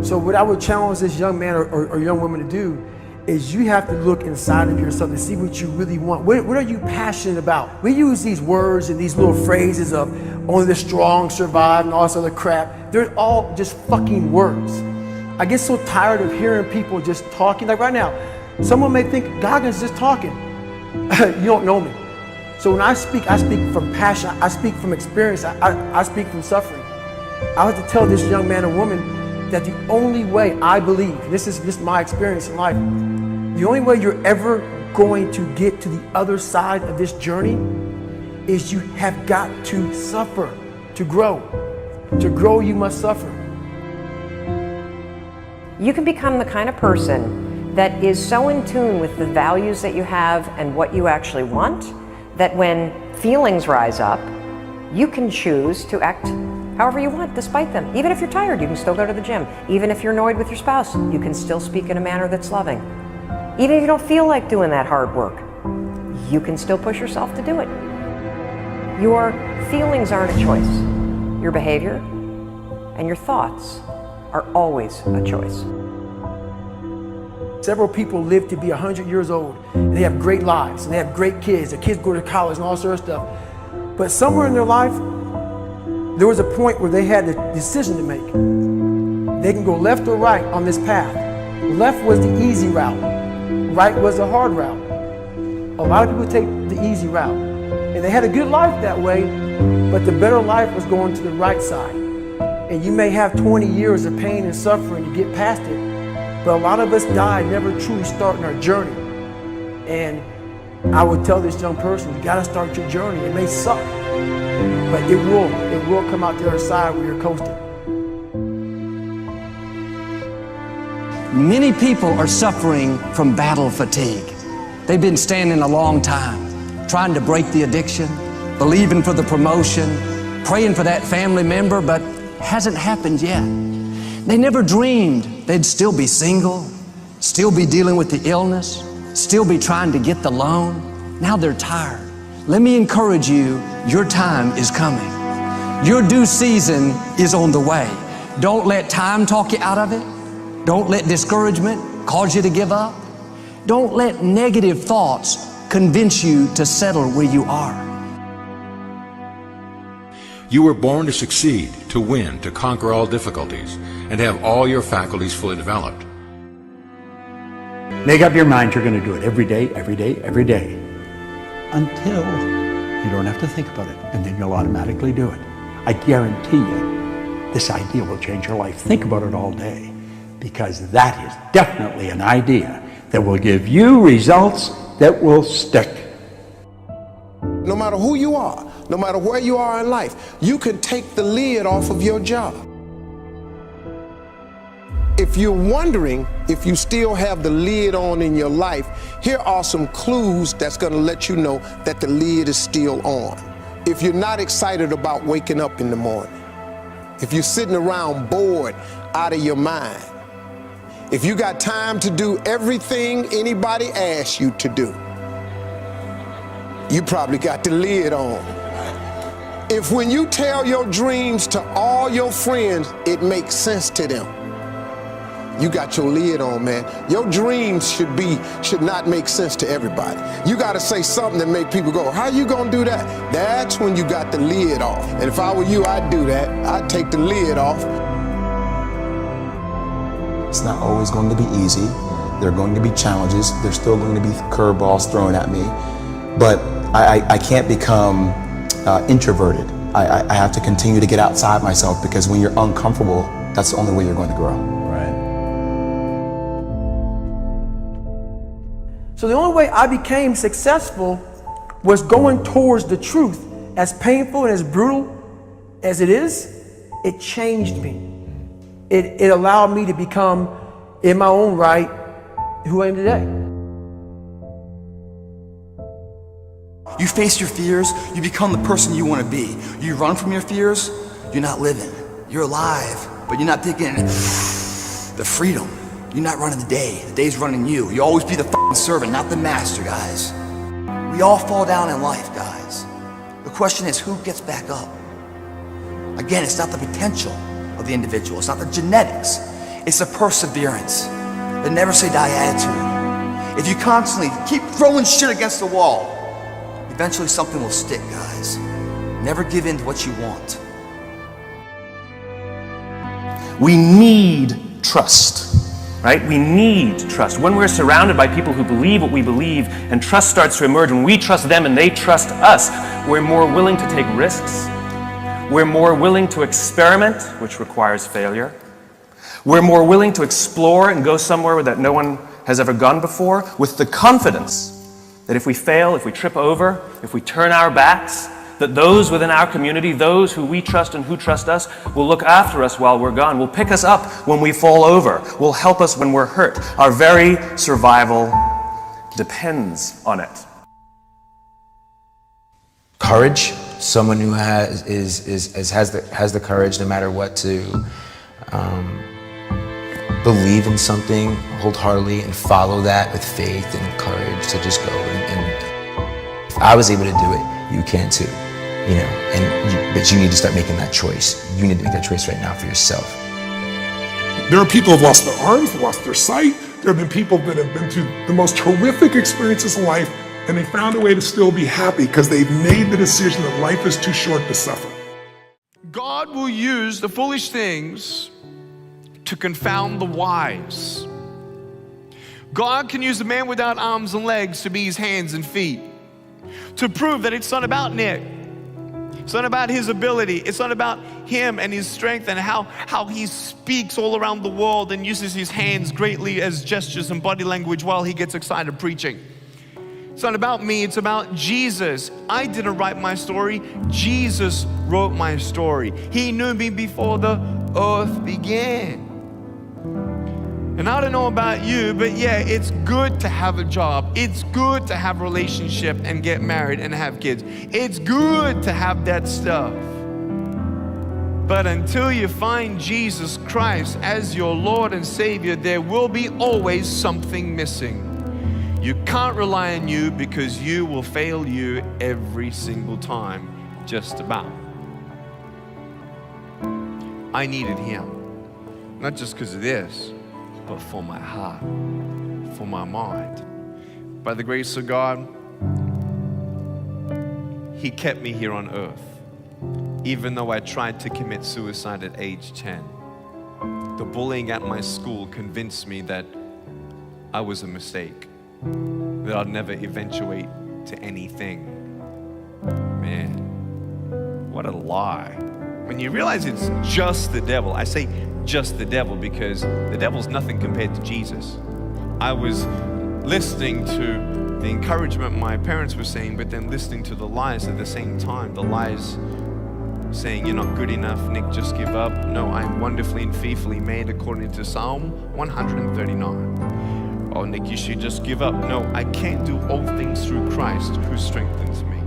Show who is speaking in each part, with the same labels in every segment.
Speaker 1: So what I would challenge this young man or young woman to do is you have to look inside of yourself to see what you really want. What are you passionate about? We use these words and these little phrases of only the strong survive and all this other crap. They're all just fucking words. I get so tired of hearing people just talking. Like right now, someone may think Goggins is just talking. You don't know me. So when I speak from passion, I speak from experience, I speak from suffering. I have to tell this young man or woman that the only way I believe, this is my experience in life, the only way you're ever going to get to the other side of this journey is you have got to suffer to grow. To grow, you must suffer.
Speaker 2: You can become the kind of person that is so in tune with the values that you have and what you actually want, that when feelings rise up, you can choose to act however you want despite them. Even if you're tired, you can still go to the gym. Even if you're annoyed with your spouse, you can still speak in a manner that's loving. Even if you don't feel like doing that hard work, you can still push yourself to do it. Your feelings aren't a choice. Your behavior and your thoughts are always a choice.
Speaker 1: Several people live to be 100 years old, and they have great lives, and they have great kids. Their kids go to college and all sort of stuff. But somewhere in their life, there was a point where they had a decision to make. They can go left or right on this path. Left was the easy route. Right was the hard route. A lot of people take the easy route. And they had a good life that way, but the better life was going to the right side. And you may have 20 years of pain and suffering to get past it, but a lot of us die never truly starting our journey. And I would tell this young person, you gotta start your journey. It may suck, but it will come out the other side where you're coasting.
Speaker 3: Many people are suffering from battle fatigue. They've been standing a long time, trying to break the addiction, believing for the promotion, praying for that family member, but hasn't happened yet. They never dreamed they'd still be single, still be dealing with the illness, still be trying to get the loan. Now they're tired. Let me encourage you, your time is coming. Your due season is on the way. Don't let time talk you out of it. Don't let discouragement cause you to give up. Don't let negative thoughts convince you to settle where you are.
Speaker 4: You were born to succeed, to win, to conquer all difficulties, and have all your faculties fully developed.
Speaker 5: Make up your mind you're going to do it every day, every day, every day, until you don't have to think about it, and then you'll automatically do it. I guarantee you, this idea will change your life. Think about it all day, because that is definitely an idea that will give you results that will stick.
Speaker 6: No matter who you are, no matter where you are in life, you can take the lid off of your job. If you're wondering if you still have the lid on in your life, here are some clues that's going to let you know that the lid is still on. If you're not excited about waking up in the morning, if you're sitting around bored out of your mind, if you got time to do everything anybody asks you to do, you probably got the lid on. If when you tell your dreams to all your friends, it makes sense to them, you got your lid on, man. Your dreams should not make sense to everybody. You got to say something that make people go, how you gonna do that? That's when you got the lid off. And if I were you, I'd do that. I'd take the lid off.
Speaker 7: It's not always going to be easy. There are going to be challenges. There's still going to be curveballs thrown at me. But I can't become introverted. I have to continue to get outside myself, because when you're uncomfortable, that's the only way you're going to grow.
Speaker 5: Right.
Speaker 1: So the only way I became successful was going towards the truth. As painful and as brutal as it is, it changed me. It allowed me to become, in my own right, who I am today.
Speaker 8: You face your fears, you become the person you want to be. You run from your fears, you're not living. You're alive, but you're not taking the freedom. You're not running the day's running you. You always be the fucking servant, not the master, guys. We all fall down in life, guys. The question is, who gets back up? Again, it's not the potential of the individual, it's not the genetics. It's a perseverance, a never say die attitude. If you constantly keep throwing shit against the wall, eventually something will stick, guys. Never give in to what you want.
Speaker 9: We need trust, right? We need trust. When we're surrounded by people who believe what we believe and trust starts to emerge, when we trust them and they trust us, we're more willing to take risks. We're more willing to experiment, which requires failure. We're more willing to explore and go somewhere that no one has ever gone before, with the confidence that if we fail, if we trip over, if we turn our backs, that those within our community, those who we trust and who trust us, will look after us while we're gone, will pick us up when we fall over, will help us when we're hurt. Our very survival depends on it.
Speaker 7: Courage, someone who has the courage no matter what to believe in something wholeheartedly and follow that with faith and courage to just go. And if I was able to do it, you can too. You know, but you need to start making that choice. You need to make that choice right now for yourself.
Speaker 10: There are people who've lost their arms, lost their sight. There have been people that have been through the most horrific experiences in life, and they found a way to still be happy because they've made the decision that life is too short to suffer.
Speaker 11: God will use the foolish things to confound the wise. God can use a man without arms and legs to be his hands and feet, to prove that it's not about Nick. It's not about his ability. It's not about him and his strength and how he speaks all around the world and uses his hands greatly as gestures and body language while he gets excited preaching. It's not about me, it's about Jesus. I didn't write my story. Jesus wrote my story. He knew me before the earth began. And I don't know about you, but yeah, it's good to have a job. It's good to have a relationship and get married and have kids. It's good to have that stuff. But until you find Jesus Christ as your Lord and Savior, there will be always something missing. You can't rely on you because you will fail you every single time, just about. I needed Him, not just because of this, but for my heart, for my mind. By the grace of God, He kept me here on earth, even though I tried to commit suicide at age 10. The bullying at my school convinced me that I was a mistake, that I'd never eventuate to anything. Man, what a lie. When you realize it's just the devil, I say just the devil because the devil's nothing compared to Jesus. I was listening to the encouragement my parents were saying, but then listening to the lies at the same time. The lies saying, you're not good enough, Nick, just give up. No, I'm wonderfully and fearfully made according to Psalm 139. Oh, Nick, you should just give up. No, I can't do all things through Christ who strengthens me.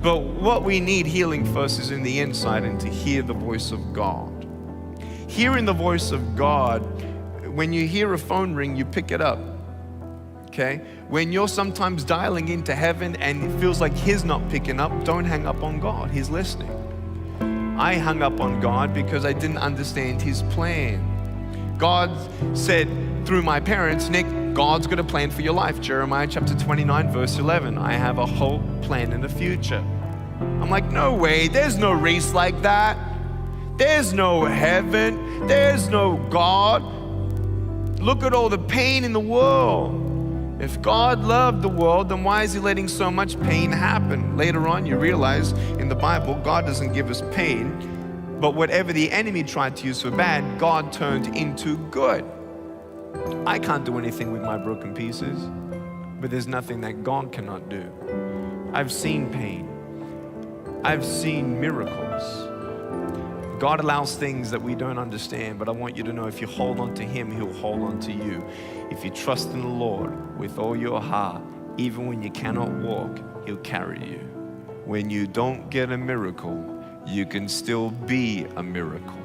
Speaker 11: But what we need healing first is in the inside and to hear the voice of God. Hearing the voice of God, when you hear a phone ring, you pick it up, okay? When you're sometimes dialing into heaven and it feels like He's not picking up, don't hang up on God, He's listening. I hung up on God because I didn't understand His plan. God said through my parents, Nick, God's got a plan for your life. Jeremiah chapter 29, verse 11, I have a whole plan in the future. I'm like, no way, there's no race like that. There's no heaven, there's no God. Look at all the pain in the world. If God loved the world, then why is He letting so much pain happen? Later on, you realize in the Bible, God doesn't give us pain, but whatever the enemy tried to use for bad, God turned into good. I can't do anything with my broken pieces, but there's nothing that God cannot do. I've seen pain. I've seen miracles. God allows things that we don't understand, but I want you to know if you hold on to Him, He'll hold on to you. If you trust in the Lord with all your heart, even when you cannot walk, He'll carry you. When you don't get a miracle, you can still be a miracle.